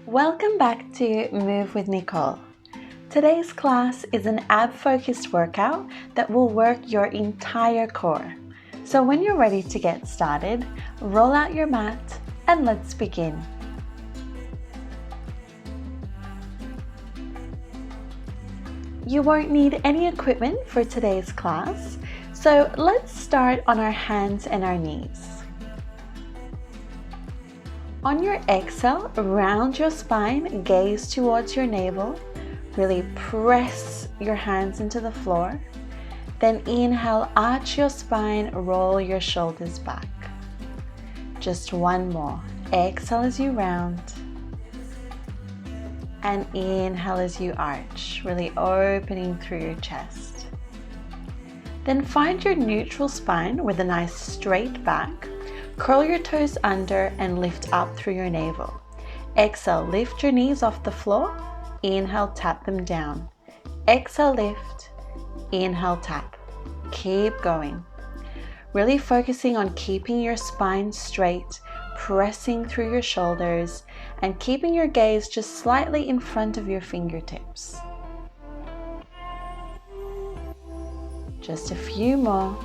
Welcome back to Move with Nicole. Today's class is an ab-focused workout that will work your entire core. So when you're ready to get started, roll out your mat and let's begin. You won't need any equipment for today's class, so let's start on our hands and our knees. On your exhale, round your spine, gaze towards your navel, really press your hands into the floor. Then inhale, arch your spine, roll your shoulders back. Just one more. Exhale as you round. And inhale as you arch, really opening through your chest. Then find your neutral spine with a nice straight back. Curl your toes under and lift up through your navel. Exhale, lift your knees off the floor. Inhale, tap them down. Exhale, lift. Inhale, tap. Keep going. Really focusing on keeping your spine straight, pressing through your shoulders, and keeping your gaze just slightly in front of your fingertips. Just a few more.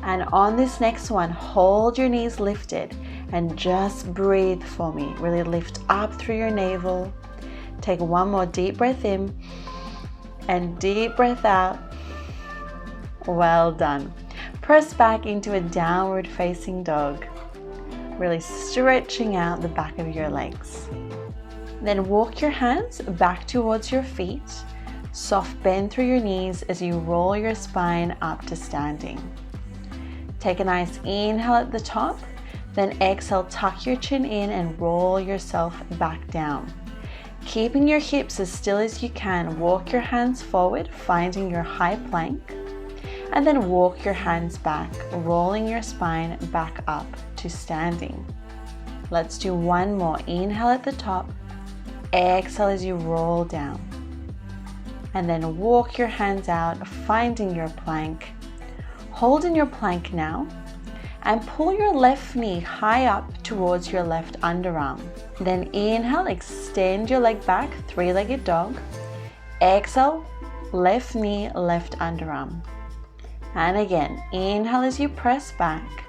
And on this next one, hold your knees lifted and just breathe for me. Really lift up through your navel. Take one more deep breath in and deep breath out. Well done. Press back into a downward facing dog. Really stretching out the back of your legs. Then walk your hands back towards your feet. Soft bend through your knees as you roll your spine up to standing. Take a nice inhale at the top, then exhale, tuck your chin in and roll yourself back down. Keeping your hips as still as you can, walk your hands forward, finding your high plank, and then walk your hands back, rolling your spine back up to standing. Let's do one more. Inhale at the top, exhale as you roll down, and then walk your hands out, finding your plank. Hold in your plank now and pull your left knee high up towards your left underarm. Then inhale, extend your leg back, three-legged dog. Exhale, left knee, left underarm. And again, inhale as you press back.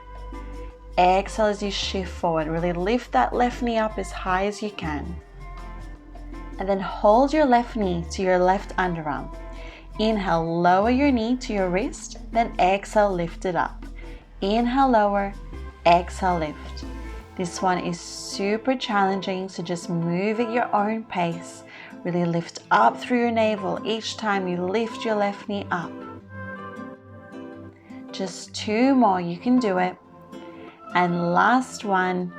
Exhale as you shift forward. Really lift that left knee up as high as you can. And then hold your left knee to your left underarm. Inhale, lower your knee to your wrist, then exhale, lift it up. Inhale, lower, exhale, lift. This one is super challenging, so just move at your own pace. Really lift up through your navel each time you lift your left knee up. Just two more, you can do it. And last one.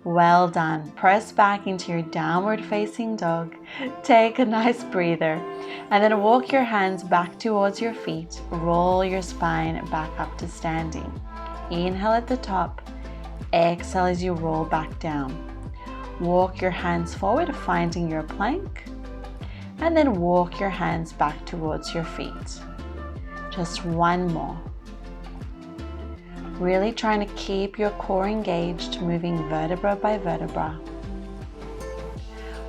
Well done. Press back into your downward facing dog. Take a nice breather and then walk your hands back towards your feet. Roll your spine back up to standing. Inhale at the top. Exhale as you roll back down. Walk your hands forward, finding your plank, and then walk your hands back towards your feet. Just one more. Really trying to keep your core engaged, moving vertebra by vertebra.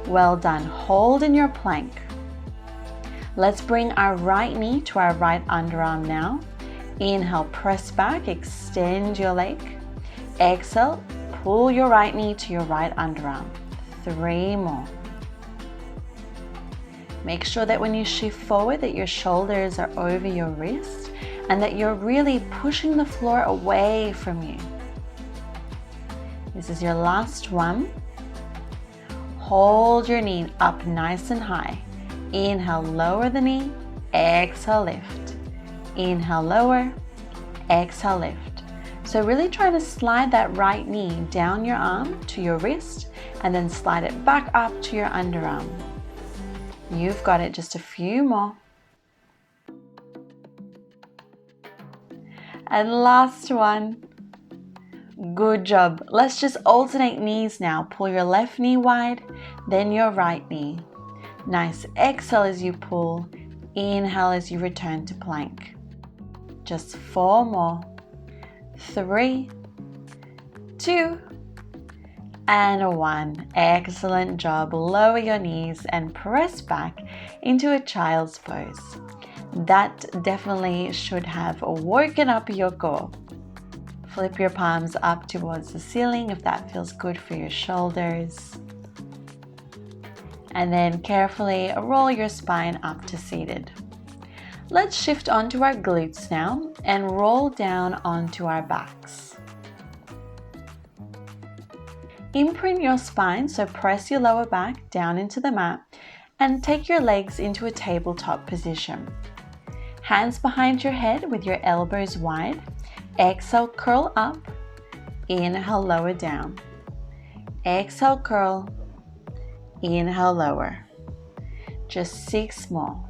Well done. Hold in your plank. Let's bring our right knee to our right underarm now. Inhale, press back, extend your leg. Exhale, pull your right knee to your right underarm. Three more. Make sure that when you shift forward that your shoulders are over your wrist and that you're really pushing the floor away from you. This is your last one. Hold your knee up nice and high. Inhale, lower the knee. Exhale, lift. Inhale, lower. Exhale, lift. So really try to slide that right knee down your arm to your wrist and then slide it back up to your underarm. You've got it. Just a few more. And last one. Good job. Let's just alternate knees now. Pull your left knee wide, then your right knee. Nice. Exhale as you pull. Inhale as you return to plank. Just four more. 3, 2, and 1. Excellent job. Lower your knees and press back into a child's pose. That definitely should have woken up your core. Flip your palms up towards the ceiling if that feels good for your shoulders. And then carefully roll your spine up to seated. Let's shift onto our glutes now and roll down onto our backs. Imprint your spine, so press your lower back down into the mat and take your legs into a tabletop position. Hands behind your head with your elbows wide. Exhale, curl up. Inhale, lower down. Exhale, curl. Inhale, lower. Just 6 more.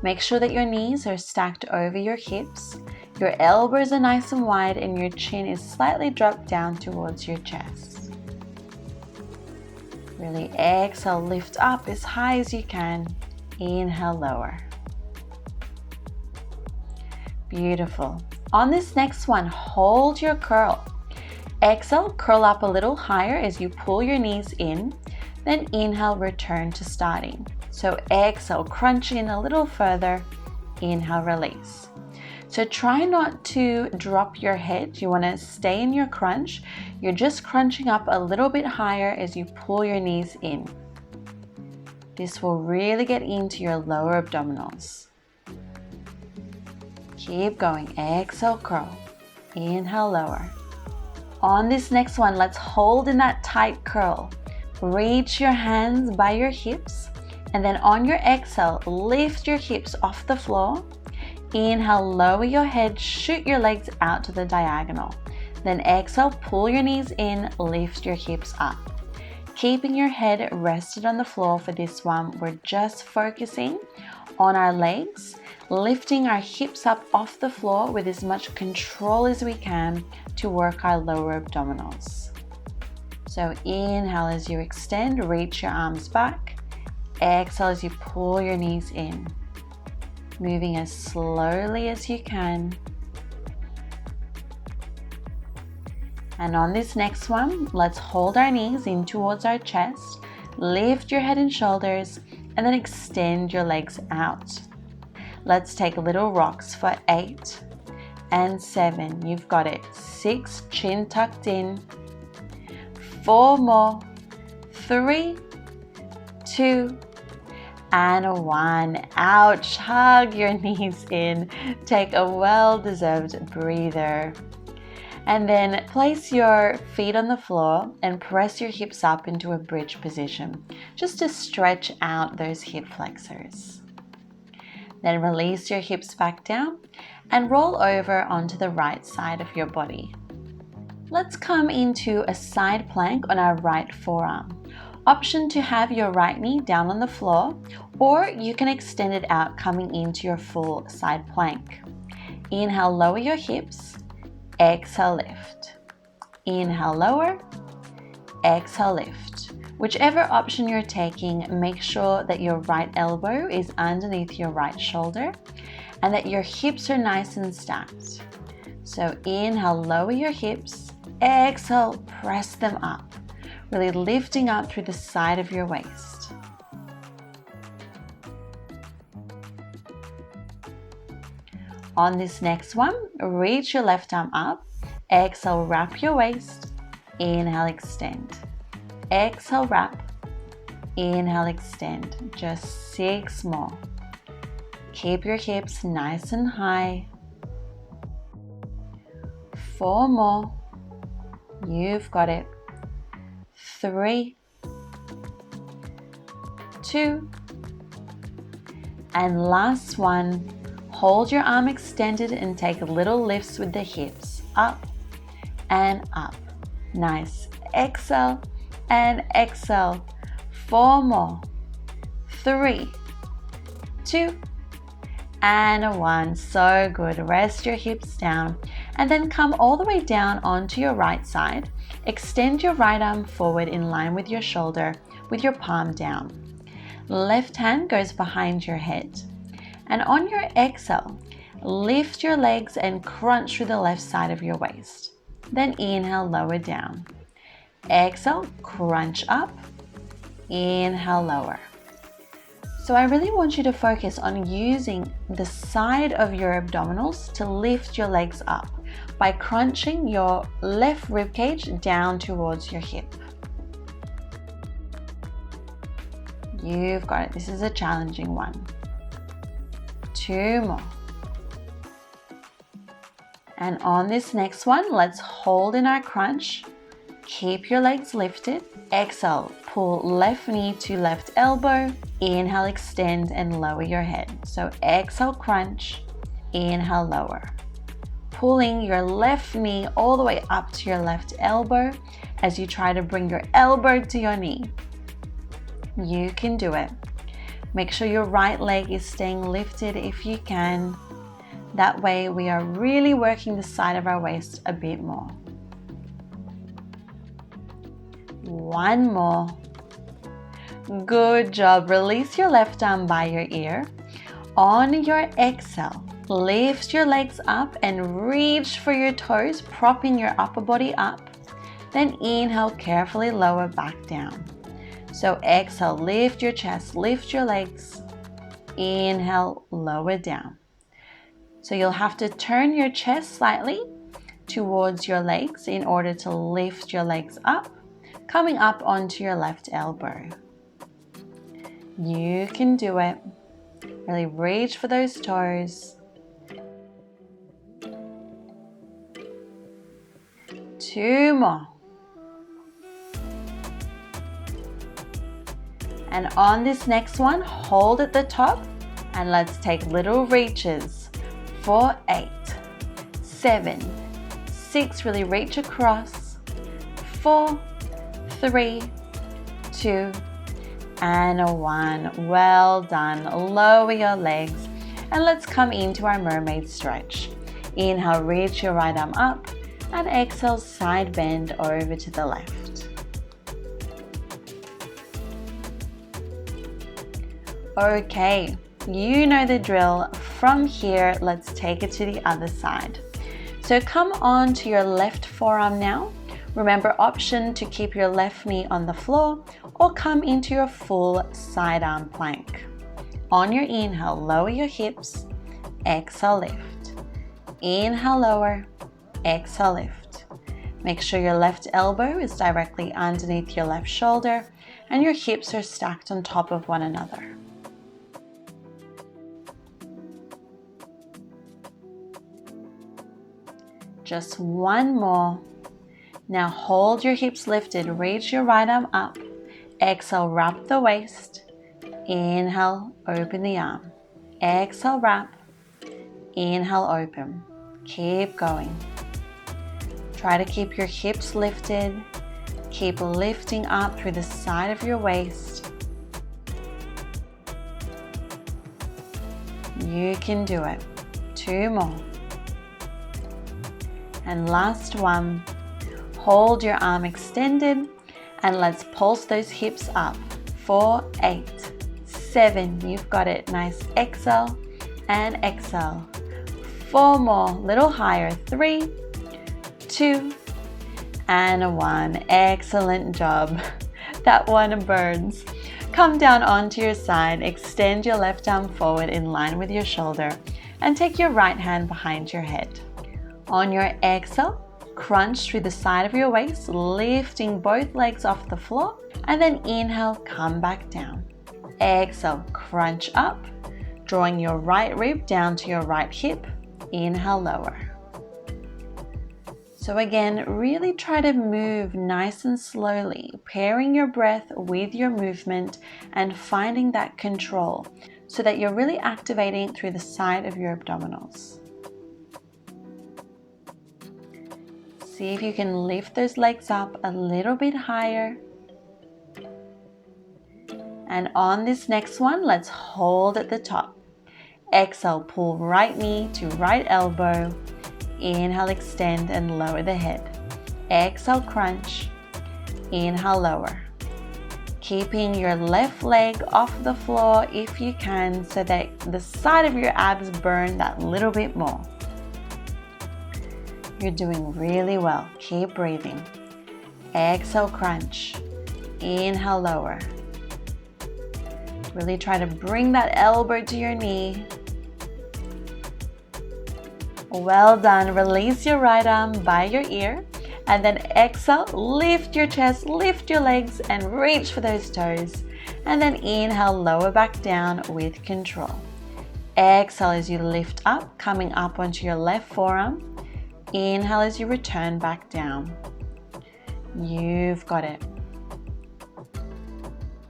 Make sure that your knees are stacked over your hips. Your elbows are nice and wide and your chin is slightly dropped down towards your chest. Really exhale, lift up as high as you can. Inhale, lower. Beautiful. On this next one, hold your curl. Exhale, curl up a little higher as you pull your knees in. Then inhale, return to starting. So exhale, crunch in a little further. Inhale, release. So try not to drop your head. You want to stay in your crunch. You're just crunching up a little bit higher as you pull your knees in. This will really get into your lower abdominals. Keep going. Exhale, curl. Inhale, lower. On this next one, let's hold in that tight curl. Reach your hands by your hips, and then on your exhale, lift your hips off the floor. Inhale, lower your head, shoot your legs out to the diagonal. Then exhale, pull your knees in, lift your hips up. Keeping your head rested on the floor for this one, we're just focusing on our legs, lifting our hips up off the floor with as much control as we can to work our lower abdominals. So inhale as you extend, reach your arms back. Exhale as you pull your knees in. Moving as slowly as you can. And on this next one, let's hold our knees in towards our chest, lift your head and shoulders, and then extend your legs out. Let's take little rocks for 8 and 7. You've got it. 6, chin tucked in. 4 more. 3, 2, and 1. Ouch. Hug your knees in. Take a well-deserved breather. And then place your feet on the floor and press your hips up into a bridge position, just to stretch out those hip flexors. Then release your hips back down and roll over onto the right side of your body. Let's come into a side plank on our right forearm. Option to have your right knee down on the floor, or you can extend it out coming into your full side plank. Inhale, lower your hips. Exhale, lift. Inhale, lower. Exhale, lift. Whichever option you're taking, make sure that your right elbow is underneath your right shoulder and that your hips are nice and stacked. So inhale, lower your hips. Exhale, press them up, really lifting up through the side of your waist. On this next one, reach your left arm up. Exhale, wrap your waist. Inhale, extend. Exhale, wrap. Inhale, extend. Just 6 more. Keep your hips nice and high. 4 more. You've got it. 3, 2, and last one. Hold your arm extended and take little lifts with the hips. Up and up. Nice. Exhale and exhale. 4 more. 3, 2, and 1. So good. Rest your hips down and then come all the way down onto your right side. Extend your right arm forward in line with your shoulder with your palm down. Left hand goes behind your head. And on your exhale, lift your legs and crunch through the left side of your waist. Then inhale, lower down. Exhale, crunch up. Inhale, lower. So I really want you to focus on using the side of your abdominals to lift your legs up by crunching your left rib cage down towards your hip. You've got it. This is a challenging one. 2 more. And on this next one, let's hold in our crunch. Keep your legs lifted. Exhale, pull left knee to left elbow. Inhale, extend and lower your head. So exhale, crunch. Inhale, lower. Pulling your left knee all the way up to your left elbow as you try to bring your elbow to your knee. You can do it. Make sure your right leg is staying lifted if you can. That way we are really working the side of our waist a bit more. 1 more. Good job. Release your left arm by your ear. On your exhale, lift your legs up and reach for your toes, propping your upper body up. Then inhale, carefully lower back down. So exhale, lift your chest, lift your legs. Inhale, lower down. So you'll have to turn your chest slightly towards your legs in order to lift your legs up, coming up onto your left elbow. You can do it. Really reach for those toes. 2 more. And on this next one, hold at the top and let's take little reaches. 4, 8, 7, 6, really reach across. 4, 3, 2, and 1. Well done. Lower your legs and let's come into our mermaid stretch. Inhale, reach your right arm up and exhale, side bend over to the left. Okay, you know the drill. From here, let's take it to the other side. So come on to your left forearm now. Remember, option to keep your left knee on the floor or come into your full side arm plank. On your inhale, lower your hips. Exhale, lift. Inhale, lower. Exhale, lift. Make sure your left elbow is directly underneath your left shoulder and your hips are stacked on top of one another. Just 1 more. Now hold your hips lifted, reach your right arm up. Exhale, wrap the waist. Inhale, open the arm. Exhale, wrap. Inhale, open. Keep going. Try to keep your hips lifted. Keep lifting up through the side of your waist. You can do it. 2 more. And last one. Hold your arm extended and let's pulse those hips up. 4, 8, 7. You've got it. Nice. Exhale and exhale. 4 more. Little higher. 3, 2, and 1. Excellent job. That one burns. Come down onto your side. Extend your left arm forward in line with your shoulder and take your right hand behind your head. On your exhale, crunch through the side of your waist, lifting both legs off the floor, and then inhale, come back down. Exhale, crunch up, drawing your right rib down to your right hip. Inhale, lower. So again, really try to move nice and slowly, pairing your breath with your movement and finding that control so that you're really activating through the side of your abdominals. See if you can lift those legs up a little bit higher. And on this next one, let's hold at the top. Exhale, pull right knee to right elbow. Inhale, extend and lower the head. Exhale, crunch. Inhale, lower. Keeping your left leg off the floor if you can so that the side of your abs burn that little bit more. You're doing really well. Keep breathing. Exhale, crunch. Inhale, lower. Really try to bring that elbow to your knee. Well done. Release your right arm by your ear. And then exhale, lift your chest, lift your legs, and reach for those toes. And then inhale, lower back down with control. Exhale as you lift up, coming up onto your left forearm. Inhale as you return back down. You've got it.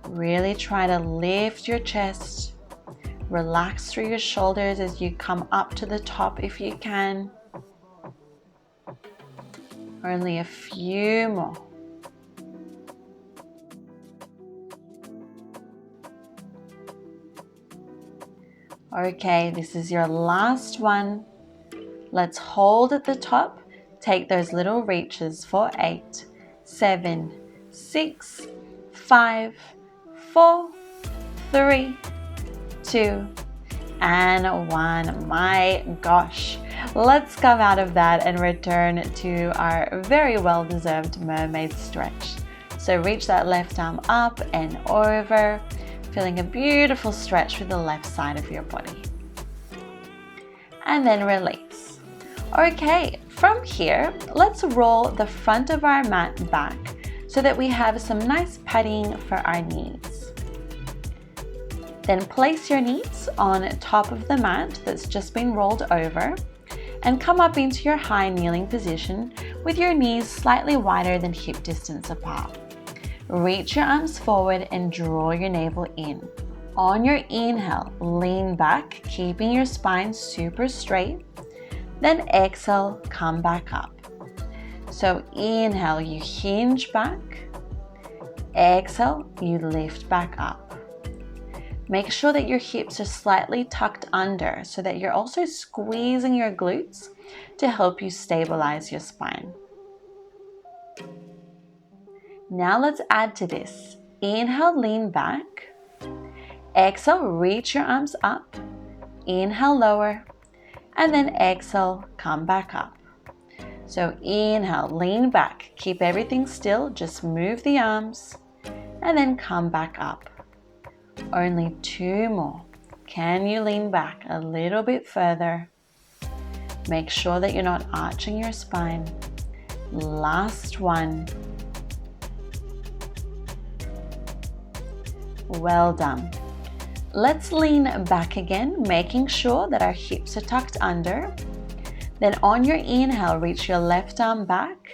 Really try to lift your chest. Relax through your shoulders as you come up to the top if you can. Only a few more. Okay, this is your last one. Let's hold at the top. Take those little reaches for 8, 7, 6, 5, 4, 3, 2, and 1. My gosh. Let's come out of that and return to our very well-deserved mermaid stretch. So reach that left arm up and over, feeling a beautiful stretch through the left side of your body. And then release. Okay, from here, let's roll the front of our mat back so that we have some nice padding for our knees. Then place your knees on top of the mat that's just been rolled over and come up into your high kneeling position with your knees slightly wider than hip distance apart. Reach your arms forward and draw your navel in. On your inhale, lean back, keeping your spine super straight. Then exhale, come back up. So inhale, you hinge back. Exhale, you lift back up. Make sure that your hips are slightly tucked under so that you're also squeezing your glutes to help you stabilize your spine. Now let's add to this. Inhale, lean back. Exhale, reach your arms up. Inhale, lower. And then exhale, come back up. So inhale, lean back. Keep everything still. Just move the arms. And then come back up. Only 2 more. Can you lean back a little bit further? Make sure that you're not arching your spine. Last one. Well done. Let's lean back again, making sure that our hips are tucked under. Then on your inhale, reach your left arm back.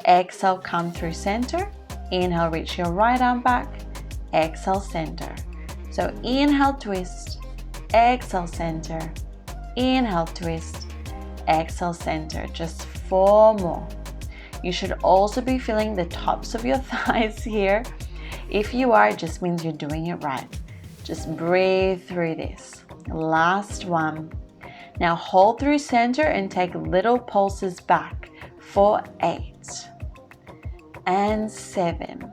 Exhale, come through center. Inhale, reach your right arm back. Exhale, center. So inhale, twist, exhale, center, inhale, twist, exhale, center. Just 4 more. You should also be feeling the tops of your thighs here. If you are, it just means you're doing it right. Just breathe through this. Last one. Now hold through center and take little pulses back for 8 and 7.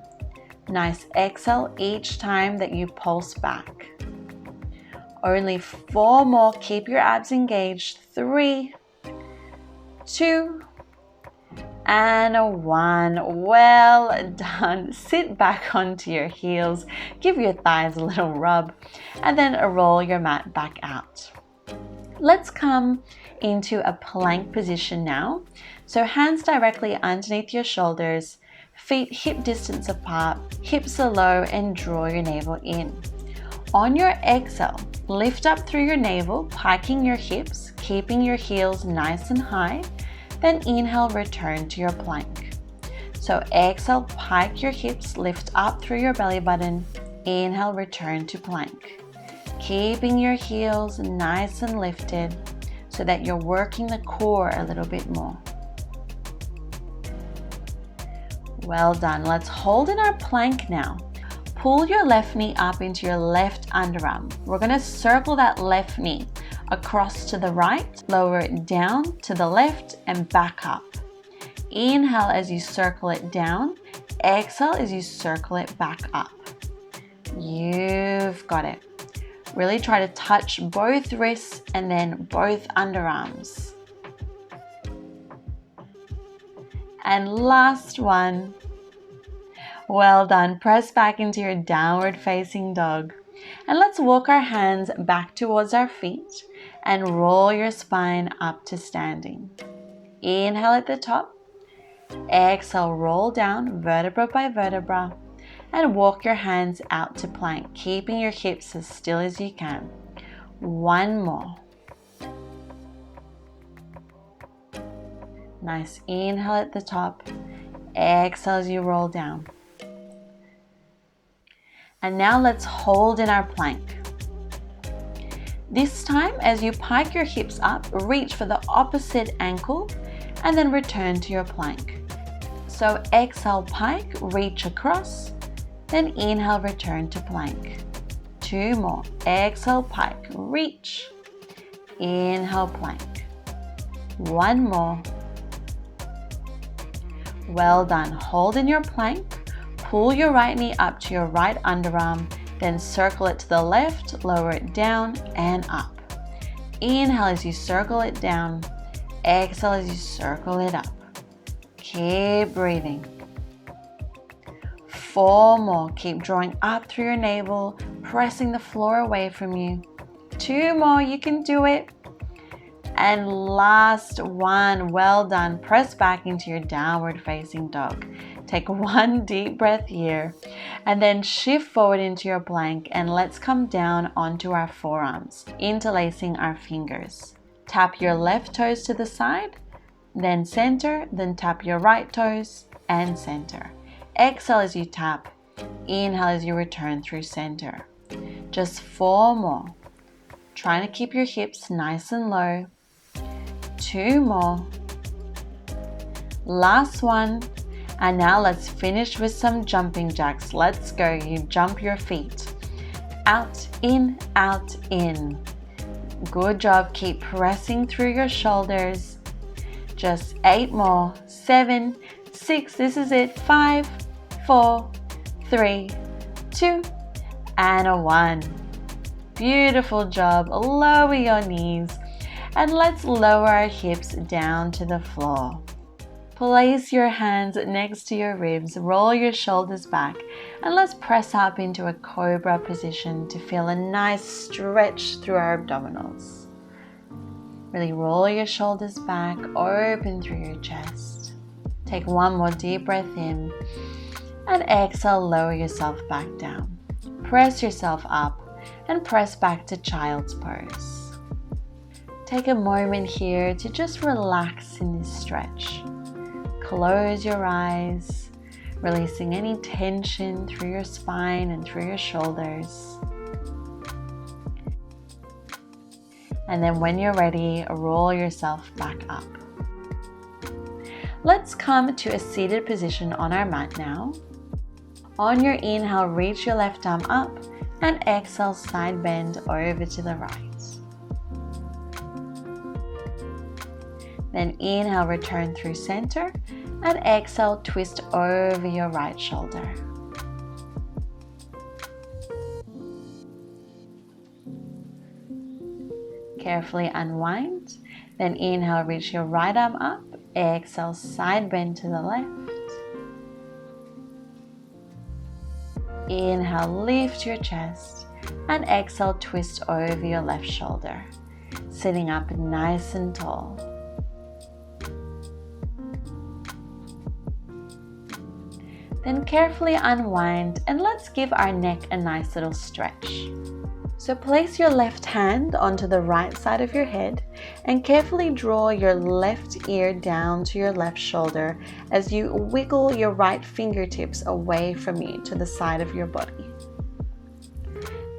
Nice exhale each time that you pulse back. Only 4 more. Keep your abs engaged. 3, 2, and 1. Well done. Sit back onto your heels. Give your thighs a little rub. And then roll your mat back out. Let's come into a plank position now. So hands directly underneath your shoulders. Feet hip distance apart, hips are low, and draw your navel in. On your exhale, lift up through your navel, piking your hips, keeping your heels nice and high. Then inhale, return to your plank. So exhale, pike your hips, lift up through your belly button. Inhale, return to plank. Keeping your heels nice and lifted so that you're working the core a little bit more. Well done. Let's hold in our plank now. Pull your left knee up into your left underarm. We're going to circle that left knee across to the right, lower it down to the left and back up. Inhale as you circle it down. Exhale as you circle it back up. You've got it. Really try to touch both wrists and then both underarms. And last one. Well done. Press back into your downward facing dog. And let's walk our hands back towards our feet and roll your spine up to standing. Inhale at the top. Exhale, roll down vertebra by vertebra and walk your hands out to plank, keeping your hips as still as you can. One more. Nice inhale at the top. Exhale as you roll down. And now let's hold in our plank. This time, as you pike your hips up, reach for the opposite ankle and then return to your plank. So exhale, pike, reach across, then inhale, return to plank. Two more. Exhale, pike, reach. Inhale, plank. One more. Well done. Hold in your plank. Pull your right knee up to your right underarm, then circle it to the left, lower it down and up. Inhale as you circle it down. Exhale as you circle it up. Keep breathing. 4 more. Keep drawing up through your navel, pressing the floor away from you. 2 more. You can do it. And last one. Well done. Press back into your downward facing dog. Take 1 deep breath here and then shift forward into your plank, and let's come down onto our forearms, interlacing our fingers. Tap your left toes to the side, then center, then tap your right toes and center. Exhale as you tap. Inhale as you return through center. Just 4 more. Trying to keep your hips nice and low. 2 more. Last one. And now let's finish with some jumping jacks. Let's go. You jump your feet. Out, in, out, in. Good job. Keep pressing through your shoulders. Just 8 more. 7, 6, this is it. 5, 4, 3, 2, and 1. Beautiful job. Lower your knees. And let's lower our hips down to the floor. Place your hands next to your ribs, roll your shoulders back, and let's press up into a cobra position to feel a nice stretch through our abdominals. Really roll your shoulders back, open through your chest. Take 1 more deep breath in, and exhale, lower yourself back down. Press yourself up and press back to child's pose. Take a moment here to just relax in this stretch. Close your eyes, releasing any tension through your spine and through your shoulders. And then when you're ready, roll yourself back up. Let's come to a seated position on our mat now. On your inhale, reach your left arm up and exhale, side bend over to the right. Then inhale, return through center, and exhale, twist over your right shoulder. Carefully unwind, then inhale, reach your right arm up, exhale, side bend to the left. Inhale, lift your chest, and exhale, twist over your left shoulder, sitting up nice and tall. Then carefully unwind, and let's give our neck a nice little stretch. So place your left hand onto the right side of your head and carefully draw your left ear down to your left shoulder as you wiggle your right fingertips away from you to the side of your body.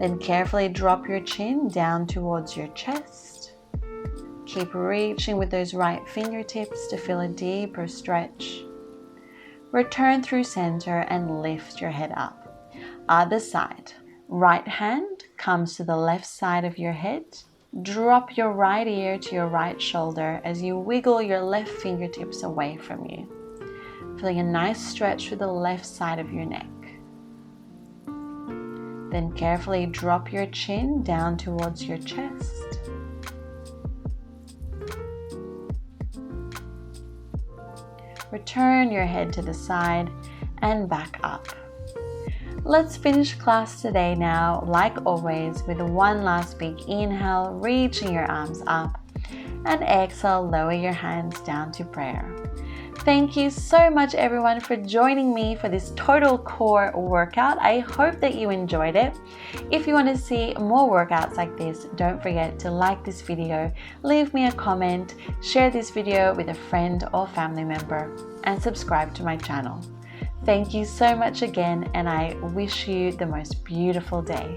Then carefully drop your chin down towards your chest. Keep reaching with those right fingertips to feel a deeper stretch. Return through center and lift your head up. Other side. Right hand comes to the left side of your head. Drop your right ear to your right shoulder as you wiggle your left fingertips away from you. Feeling a nice stretch through the left side of your neck. Then carefully drop your chin down towards your chest. Return your head to the side and back up. Let's finish class today now, like always, with one last big inhale, reaching your arms up, and exhale, lower your hands down to prayer. Thank you so much everyone for joining me for this total core workout. I hope that you enjoyed it. If you want to see more workouts like this, don't forget to like this video, leave me a comment, share this video with a friend or family member, and subscribe to my channel. Thank you so much again, and I wish you the most beautiful day.